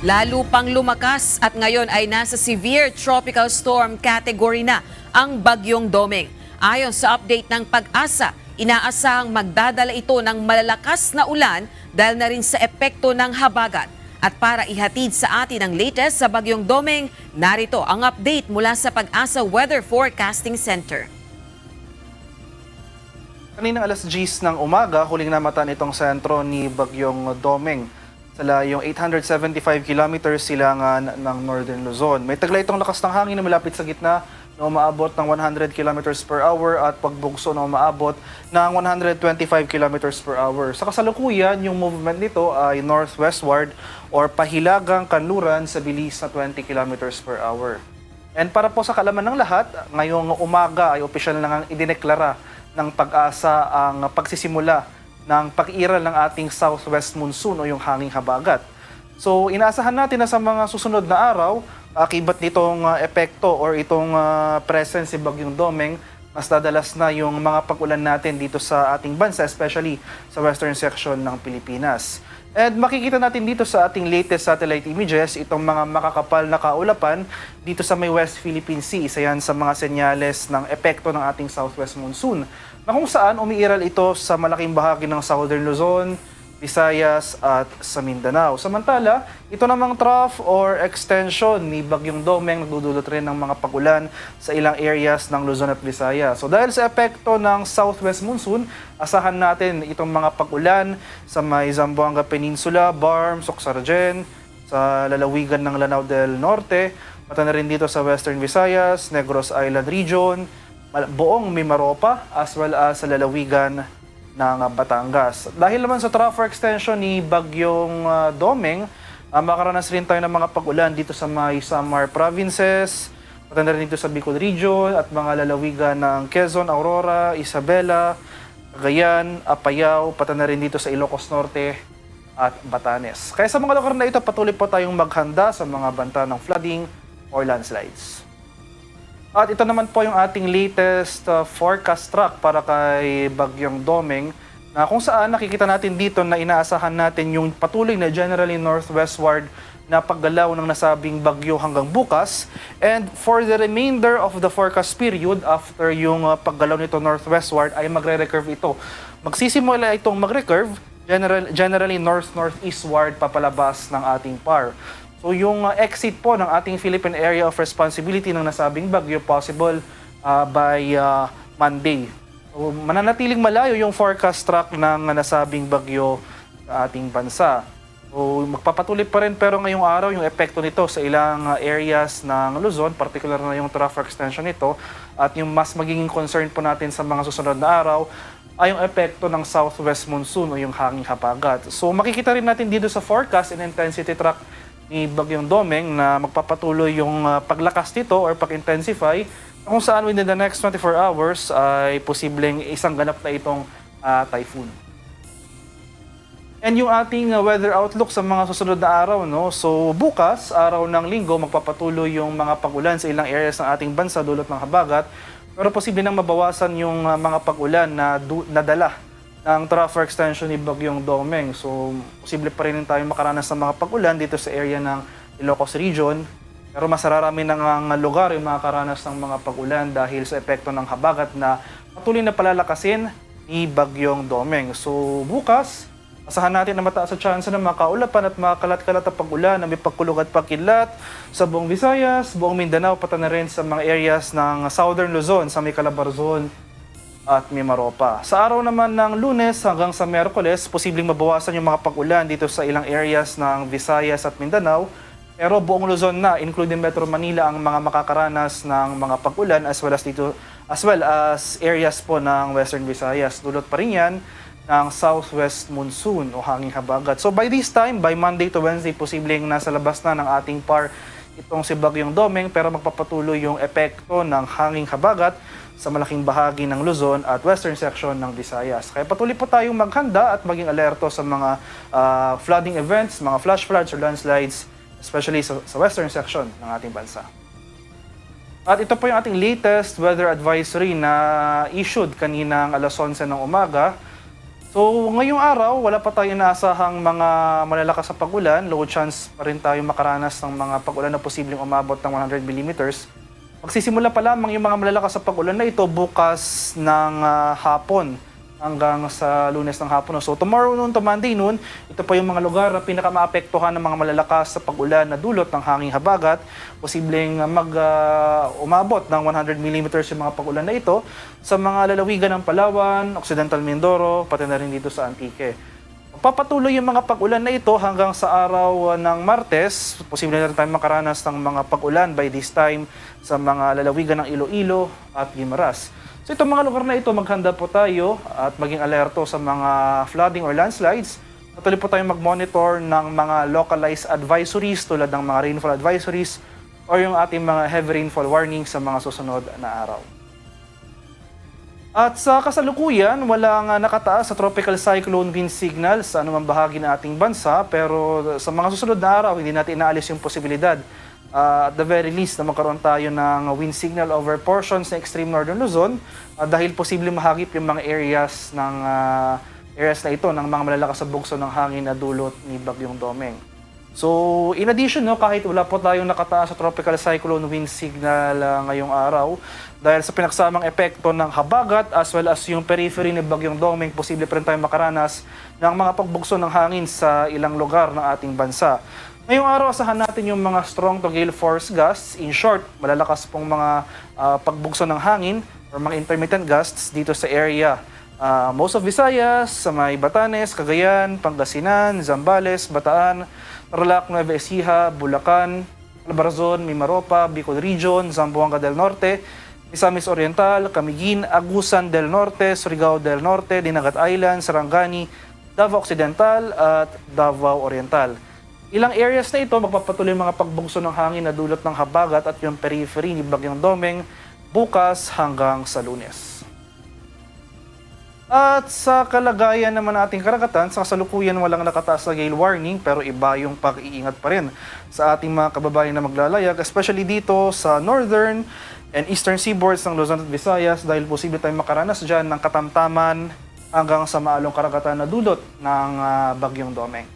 Lalo pang lumakas at ngayon ay nasa severe tropical storm category na ang Bagyong Domeng. Ayon sa update ng Pag-asa, inaasahang magdadala ito ng malalakas na ulan dahil na rin sa epekto ng habagat. At para ihatid sa atin ang latest sa Bagyong Domeng, narito ang update mula sa Pag-asa Weather Forecasting Center. Kaninang alas 10 ng umaga, huling namatan itong sentro ni Bagyong Domeng sa layong 875 kilometers silangan ng Northern Luzon. May taglay itong lakas ng hangin na malapit sa gitna na umaabot ng 100 kilometers per hour at pagbugso na umaabot ng 125 kilometers per hour. Sa kasalukuyan, yung movement nito ay northwestward or pahilagang kanluran sa bilis na 20 kilometers per hour. And para po sa kalaman ng lahat, ngayong umaga ay opisyal na ngang idineklara ng Pag-asa ang pagsisimula ng pag-iral ng ating southwest monsoon o yung hanging habagat. So inaasahan natin na sa mga susunod na araw, akibat nitong epekto or itong presence si Bagyong Domeng, mas dadalas na yung mga pag-ulan natin dito sa ating bansa, especially sa western section ng Pilipinas. And makikita natin dito sa ating latest satellite images itong mga makakapal na kaulapan dito sa may West Philippine Sea. Isa yan sa mga senyales ng epekto ng ating southwest monsoon na kung saan umiiral ito sa malaking bahagi ng southern Luzon, Visayas at sa Mindanao. Samantala, ito namang trough or extension ni Bagyong Domeng nagdudulot rin ng mga pagulan sa ilang areas ng Luzon at Visayas. So dahil sa epekto ng southwest monsoon, asahan natin itong mga pagulan sa may Zamboanga Peninsula, Barm, Socsargen, sa lalawigan ng Lanao del Norte, pati na rin dito sa Western Visayas, Negros Island Region, buong Mimaropa, as well as sa lalawigan ng Batangas. Dahil naman sa trough extension ni Bagyong Domeng, makaranas rin tayo ng mga pag-ulan dito sa may Samar provinces, pati na rin dito sa Bicol Region at mga lalawigan ng Quezon, Aurora, Isabela, Cagayan, Apayao, pati na rin dito sa Ilocos Norte at Batanes. Kaya sa mga lugar na ito, patuloy po tayong maghanda sa mga banta ng flooding or landslides. At ito naman po yung ating latest forecast track para kay Bagyong Domeng na kung saan nakikita natin dito na inaasahan natin yung patuloy na generally northwestward na paggalaw ng nasabing bagyo hanggang bukas. And for the remainder of the forecast period, after yung paggalaw nito northwestward ay magre-recurve ito. Magsisimula itong mag-recurve generally north-northeastward papalabas ng ating PAR. So yung exit po ng ating Philippine Area of Responsibility ng nasabing bagyo possible by Monday. So mananatiling malayo yung forecast track ng nasabing bagyo sa ating bansa. So magpapatuloy pa rin pero ngayong araw yung epekto nito sa ilang areas ng Luzon, particular na yung trough extension nito, at yung mas magiging concern po natin sa mga susunod na araw ay yung epekto ng southwest monsoon o yung hanging habagat. So makikita rin natin dito sa forecast and intensity track ni Bagyong Domeng na magpapatuloy yung paglakas nito or pag-intensify kung saan within the next 24 hours ay posibleng isang ganap na itong typhoon. And yung ating weather outlook sa mga susunod na araw, no? So bukas, araw ng linggo, magpapatuloy yung mga pag-ulan sa ilang areas ng ating bansa dulot ng habagat, pero posible nang mabawasan yung mga pag-ulan na nadala ng trough extension ni Bagyong Domeng. So, posible pa rin tayo makaranas ng mga pag-ulan dito sa area ng Ilocos Region. Pero mas rarami ng lugar yung makakaranas ng mga pag-ulan dahil sa epekto ng habagat na patuloy na palalakasin ni Bagyong Domeng. So, bukas, asahan natin na mataas sa tsansa ng mga kaulapan at mga kalat-kalat na pag-ulan na may pagkulog at pagkilat sa buong Visayas, buong Mindanao, pati na rin sa mga areas ng Southern Luzon, sa may Calabarzon at Mimaropa. Sa araw naman ng Lunes hanggang sa Miyerkules, posibleng mabawasan yung mga pag-ulan dito sa ilang areas ng Visayas at Mindanao. Pero buong Luzon na, including Metro Manila, ang mga makakaranas ng mga pag-ulan as well as areas po ng Western Visayas. Dulot pa rin yan ng southwest monsoon o hanging habagat. So by this time, by Monday to Wednesday, posibleng nasa labas na ng ating PAR itong si Bagyong Domeng, pero magpapatuloy yung epekto ng hanging habagat sa malaking bahagi ng Luzon at western section ng Visayas. Kaya patuloy po tayong maghanda at maging alerto sa mga flooding events, mga flash floods or landslides, especially sa western section ng ating bansa. At ito po yung ating latest weather advisory na issued kaninang alas 11 ng umaga. So ngayong araw, wala pa tayong inaasahang mga malalakas sa pag-ulan. Low chance pa rin tayo makaranas ng mga pag-ulan na posibleng umabot ng 100 millimeters. Magsisimula pa lamang yung mga malalakas sa pag-ulan na ito bukas ng hapon hanggang sa Lunes ng hapon. So tomorrow noon to Monday noon, ito pa yung mga lugar na pinakamaapektuhan ng mga malalakas sa pag-ulan na dulot ng hanging habagat. Posibleng umabot ng 100 millimeters yung mga pag-ulan na ito sa mga lalawigan ng Palawan, Occidental Mindoro, pati na rin dito sa Antique. Papatuloy yung mga pag-ulan na ito hanggang sa araw ng Martes. Posible na rin tayo makaranas ng mga pag-ulan by this time sa mga lalawigan ng Iloilo at Guimaras. So itong mga lugar na ito, maghanda po tayo at maging alerto sa mga flooding or landslides. Patuloy po tayong mag-monitor ng mga localized advisories tulad ng mga rainfall advisories or yung ating mga heavy rainfall warnings sa mga susunod na araw. At sa kasalukuyan, walang nakataas sa tropical cyclone wind signal sa anumang bahagi ng ating bansa, pero sa mga susunod na araw, hindi natin inaalis yung posibilidad at the very least na magkaroon tayo ng wind signal over portions ng extreme northern Luzon dahil posibleng mahagip yung mga areas na ito ng mga malalakas sa bugso ng hangin na dulot ni Bagyong Domeng. So, in addition, kahit wala po tayong nakataas sa tropical cyclone wind signal ngayong araw, dahil sa pinagsamang epekto ng habagat as well as yung periphery ni Bagyong Domeng, posible pa rin tayong makaranas ng mga pagbugso ng hangin sa ilang lugar ng ating bansa. Ngayong araw, asahan natin yung mga strong to gale force gusts. In short, malalakas pong mga pagbugso ng hangin or mga intermittent gusts dito sa area. Most of Visayas, sa may Batanes, Cagayan, Pangasinan, Zambales, Bataan, Tarlac, Nueva Ecija, Bulacan, Calabarzon, Mimaropa, Bicol Region, Zamboanga del Norte, Misamis Oriental, Camiguin, Agusan del Norte, Surigao del Norte, Dinagat Island, Sarangani, Davao Occidental at Davao Oriental. Ilang areas na ito magpapatuloy mga pagbugso ng hangin na dulot ng habagat at yung periphery ni Bagyong Domeng bukas hanggang sa Lunes. At sa kalagayan naman ating karagatan, sa kasalukuyan walang nakataas na gale warning pero iba yung pag-iingat pa rin sa ating mga kababayan na maglalayag, especially dito sa northern and eastern seaboards ng Luzon at Visayas dahil posible tayong makaranas dyan ng katamtaman hanggang sa maalong karagatan na dulot ng Bagyong Domeng.